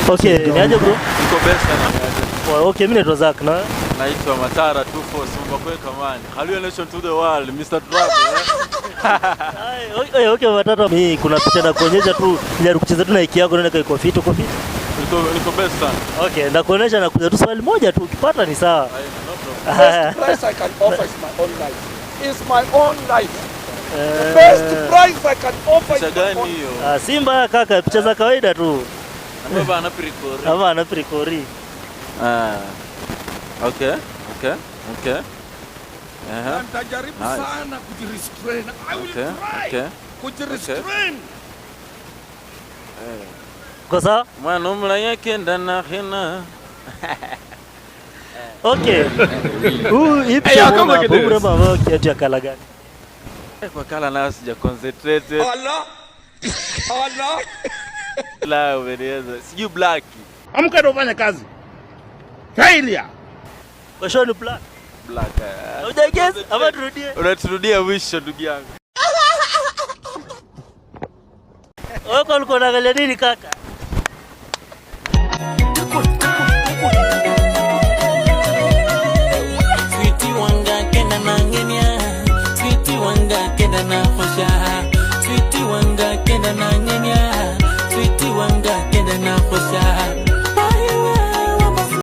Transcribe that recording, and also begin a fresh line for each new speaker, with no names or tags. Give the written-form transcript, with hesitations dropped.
Okay, niaje bro?
Niko best sana.
Okay, mimi naitwa Zack na
naitwa Matara 24 Simba kwa Kamani. Hallelujah nation to the world, Mr. Trump.
Okay, Matara mimi kuna picha na kuonyesha tu ile kucheza tu na iki yako nenda kwa fit uko fit.
Niko best sana.
Okay, ndakuonesha na kuja tu swali moja tu ukipata ni sawa.
Best price I can offer is my own life. It's my own life. The best price I can offer is my own life.
Simba kaka, picha za kawaida tu.
Baba anapirikori.
Ama anapirikori.
Okay.
Nitajaribu sana kujirestrain. I will try. Kujirestrain.
Kosa?
Mwana mlayake ndana hina.
Okay. Ipi kama bure mama kiatu ya kala gani?
Kwa kala na sija concentrate.
Allah.
La umeneza. Siju black.
Amka ndo fanya kazi. Failure.
Kwa show ni black. Hujageza ama turudie?
Unaturudia mwisho ndugu yangu.
Wewe ulikuwa unaangalia nini kaka?
Sweetie wanga kenda na ngenia, sweetie wanga kenda na